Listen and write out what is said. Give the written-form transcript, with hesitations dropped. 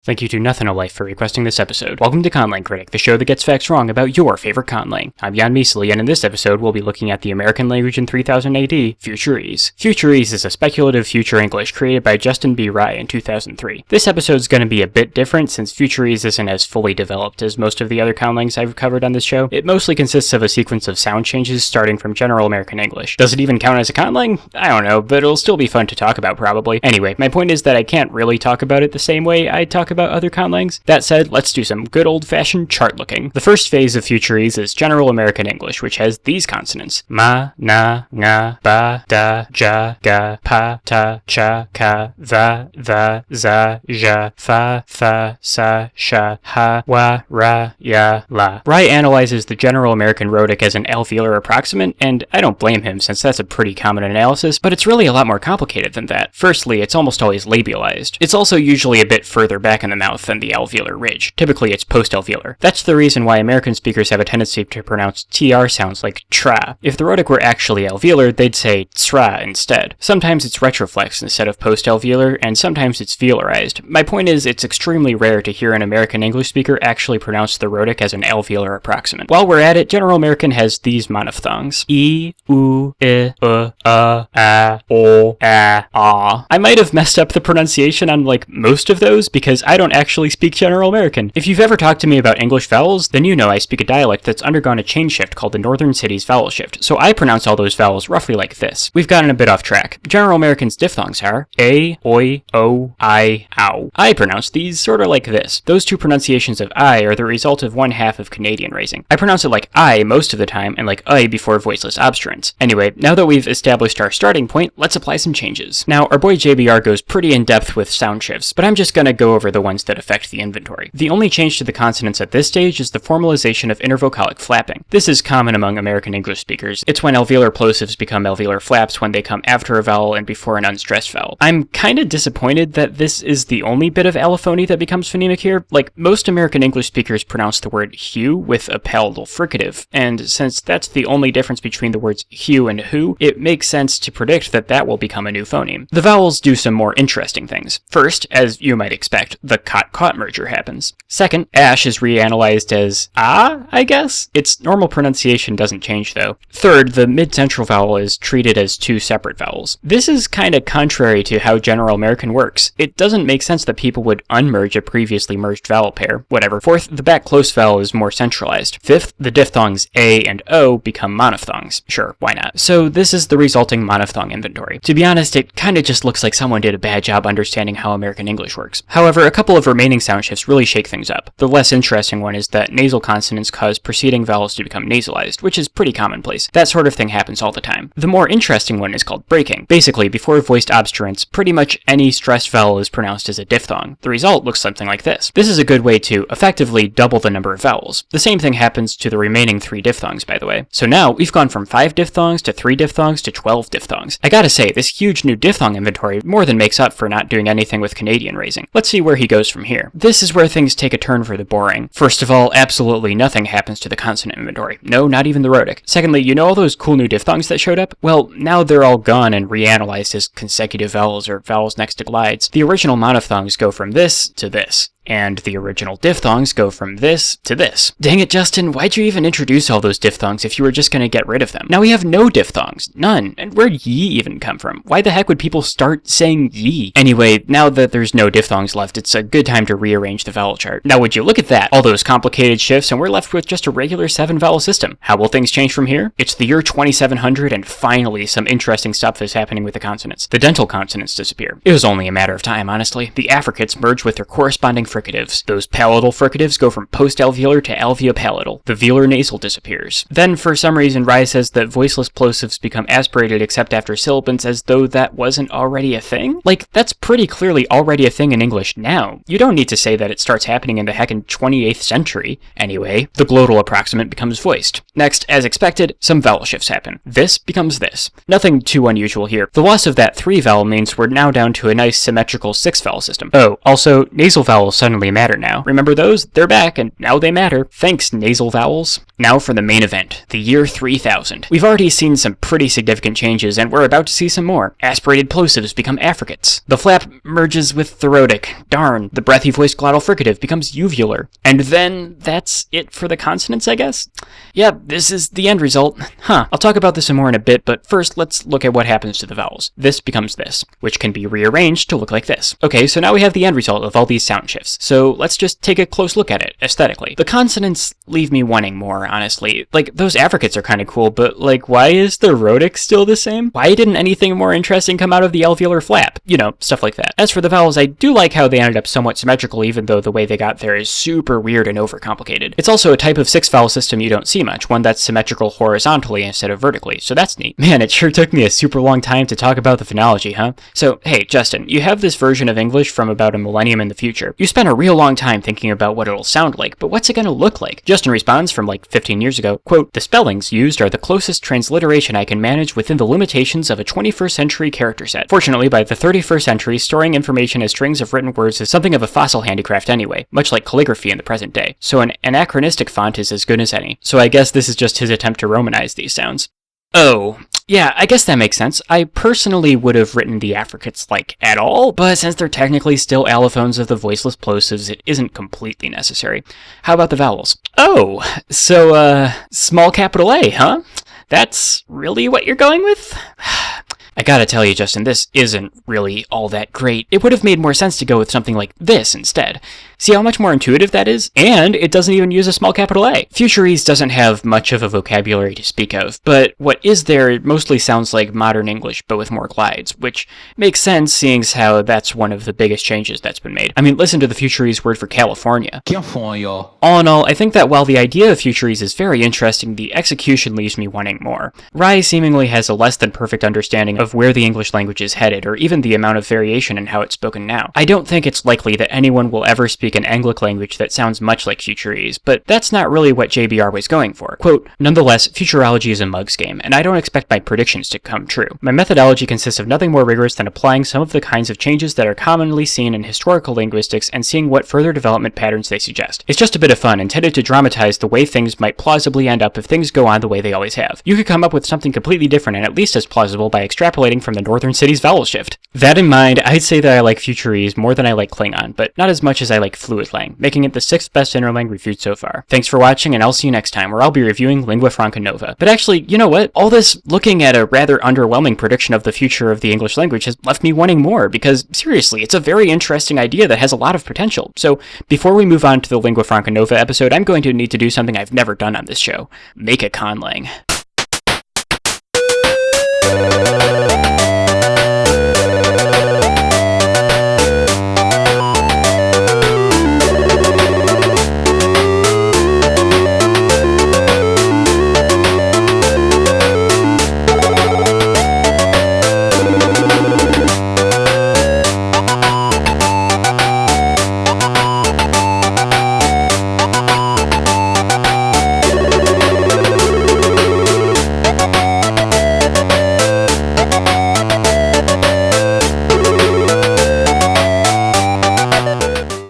Thank you to Nothing of Life for requesting this episode. Welcome to Conlang Critic, the show that gets facts wrong about your favorite conlang. I'm Jan Measley, and in this episode we'll be looking at the American language in 3000 AD, Futurese. Futurese is a speculative future English created by Justin B. Rye in 2003. This episode's going to be a bit different since Futurese isn't as fully developed as most of the other conlangs I've covered on this show. It mostly consists of a sequence of sound changes starting from General American English. Does it even count as a conlang? I don't know, but it'll still be fun to talk about probably. Anyway, my point is that I can't really talk about it the same way I talk about other conlangs. That said, let's do some good old-fashioned chart looking. The first phase of Futurese is General American English, which has these consonants: ma, na, nga, ba, da, ja, ga, pa, ta, cha, ka, va, za, ja, fa, tha, sa, sha, ha, wa, ra, ya, la. Rye analyzes the General American rhotic as an alveolar approximant, and I don't blame him since that's a pretty common analysis, but it's really a lot more complicated than that. Firstly, it's almost always labialized. It's also usually a bit further back in the mouth than the alveolar ridge. Typically, it's post-alveolar. That's the reason why American speakers have a tendency to pronounce TR sounds like tra. If the rhotic were actually alveolar, they'd say tsra instead. Sometimes it's retroflex instead of post-alveolar, and sometimes it's velarized. My point is, it's extremely rare to hear an American English speaker actually pronounce the rhotic as an alveolar approximant. While we're at it, General American has these monophthongs: e, u, I, a, o, a. I might have messed up the pronunciation on most of those because I don't actually speak General American. If you've ever talked to me about English vowels, then you know I speak a dialect that's undergone a chain shift called the Northern Cities vowel shift, so I pronounce all those vowels roughly like this. We've gotten a bit off track. General American's diphthongs are a, oi, o, I, ow. I pronounce these sorta like this. Those two pronunciations of I are the result of one half of Canadian raising. I pronounce it like I most of the time and like I before voiceless obstruents. Anyway, now that we've established our starting point, let's apply some changes. Now, our boy JBR goes pretty in depth with sound shifts, but I'm just gonna go over the ones that affect the inventory. The only change to the consonants at this stage is the formalization of intervocalic flapping. This is common among American English speakers. It's when alveolar plosives become alveolar flaps when they come after a vowel and before an unstressed vowel. I'm kinda disappointed that this is the only bit of allophony that becomes phonemic here. Most American English speakers pronounce the word hue with a palatal fricative, and since that's the only difference between the words hue and who, it makes sense to predict that that will become a new phoneme. The vowels do some more interesting things. First, as you might expect, the cot-caught merger happens. Second, ash is reanalyzed as I guess? Its normal pronunciation doesn't change though. Third, the mid-central vowel is treated as two separate vowels. This is kinda contrary to how General American works. It doesn't make sense that people would unmerge a previously merged vowel pair, whatever. Fourth, the back close vowel is more centralized. Fifth, the diphthongs A and O become monophthongs. Sure, why not? So this is the resulting monophthong inventory. To be honest, it kinda just looks like someone did a bad job understanding how American English works. However, a couple of remaining sound shifts really shake things up. The less interesting one is that nasal consonants cause preceding vowels to become nasalized, which is pretty commonplace. That sort of thing happens all the time. The more interesting one is called breaking. Basically, before voiced obstruents, pretty much any stressed vowel is pronounced as a diphthong. The result looks something like this. This is a good way to effectively double the number of vowels. The same thing happens to the remaining 3 diphthongs, by the way. So now, we've gone from 5 diphthongs to 3 diphthongs to 12 diphthongs. I gotta say, this huge new diphthong inventory more than makes up for not doing anything with Canadian raising. Let's see where he goes from here. This is where things take a turn for the boring. First of all, absolutely nothing happens to the consonant inventory. No, not even the rhotic. Secondly, you know all those cool new diphthongs that showed up? Well, now they're all gone and reanalyzed as consecutive vowels or vowels next to glides. The original monophthongs go from this to this, and the original diphthongs go from this to this. Dang it, Justin, why'd you even introduce all those diphthongs if you were just gonna get rid of them? Now we have no diphthongs. None. And where'd ye even come from? Why the heck would people start saying ye? Anyway, now that there's no diphthongs left, it's a good time to rearrange the vowel chart. Now would you look at that? All those complicated shifts, and we're left with just a regular 7-vowel system. How will things change from here? It's the year 2700, and finally some interesting stuff is happening with the consonants. The dental consonants disappear. It was only a matter of time, honestly. The affricates merge with their corresponding fricatives. Those palatal fricatives go from post-alveolar to alveopalatal. The velar nasal disappears. Then, for some reason, Rye says that voiceless plosives become aspirated except after sibilants, as though that wasn't already a thing? That's pretty clearly already a thing in English now. You don't need to say that it starts happening in the heckin' 28th century. Anyway, the glottal approximant becomes voiced. Next, as expected, some vowel shifts happen. This becomes this. Nothing too unusual here. The loss of that 3 vowel means we're now down to a nice symmetrical 6-vowel system. Oh, also, nasal vowels suddenly matter now. Remember those? They're back, and now they matter. Thanks, nasal vowels. Now for the main event, the year 3000. We've already seen some pretty significant changes, and we're about to see some more. Aspirated plosives become affricates. The flap merges with thorotic. Darn, the breathy voiced glottal fricative becomes uvular. And then that's it for the consonants, I guess? Yeah, this is the end result. I'll talk about this some more in a bit, but first let's look at what happens to the vowels. This becomes this, which can be rearranged to look like this. Okay, so now we have the end result of all these sound shifts. So let's just take a close look at it, aesthetically. The consonants leave me wanting more, honestly. Like, those affricates are kind of cool, but like, why is the rhotic still the same? Why didn't anything more interesting come out of the alveolar flap? You know, stuff like that. As for the vowels, I do like how they ended up somewhat symmetrical, even though the way they got there is super weird and overcomplicated. It's also a type of 6-vowel system you don't see much, one that's symmetrical horizontally instead of vertically, so that's neat. Man, it sure took me a super long time to talk about the phonology, huh? So, hey, Justin, you have this version of English from about a millennium in the future. You spent a real long time thinking about what it'll sound like, but what's it gonna look like? Justin responds from like 15 years ago, quote, "The spellings used are the closest transliteration I can manage within the limitations of a 21st century character set. Fortunately, by the 31st century, storing information as strings of written words is something of a fossil handicraft anyway, much like calligraphy in the present day. So an anachronistic font is as good as any." So I guess this is just his attempt to Romanize these sounds. Oh, yeah, I guess that makes sense. I personally would have written the affricates like at all, but since they're technically still allophones of the voiceless plosives, it isn't completely necessary. How about the vowels? Oh, so, small capital A, huh? That's really what you're going with? I gotta tell you, Justin, this isn't really all that great. It would have made more sense to go with something like this instead. See how much more intuitive that is? And it doesn't even use a small capital A. Futurese doesn't have much of a vocabulary to speak of, but what is there mostly sounds like modern English, but with more glides, which makes sense seeing as how that's one of the biggest changes that's been made. I mean, listen to the Futurese word for California. California. All in all, I think that while the idea of Futurese is very interesting, the execution leaves me wanting more. Rai seemingly has a less than perfect understanding of where the English language is headed, or even the amount of variation in how it's spoken now. I don't think it's likely that anyone will ever speak an Anglic language that sounds much like Futurese, but that's not really what JBR was going for. Quote, "Nonetheless, futurology is a mug's game, and I don't expect my predictions to come true. My methodology consists of nothing more rigorous than applying some of the kinds of changes that are commonly seen in historical linguistics and seeing what further development patterns they suggest. It's just a bit of fun, intended to dramatize the way things might plausibly end up if things go on the way they always have. You could come up with something completely different and at least as plausible by extrapolating from the northern city's vowel shift." That in mind, I'd say that I like Futurese more than I like Klingon, but not as much as I like Fluidlang, making it the 6th best interlang reviewed so far. Thanks for watching, and I'll see you next time, where I'll be reviewing Lingua Franca Nova. But actually, you know what? All this looking at a rather underwhelming prediction of the future of the English language has left me wanting more, because seriously, it's a very interesting idea that has a lot of potential. So, before we move on to the Lingua Franca Nova episode, I'm going to need to do something I've never done on this show. Make a conlang.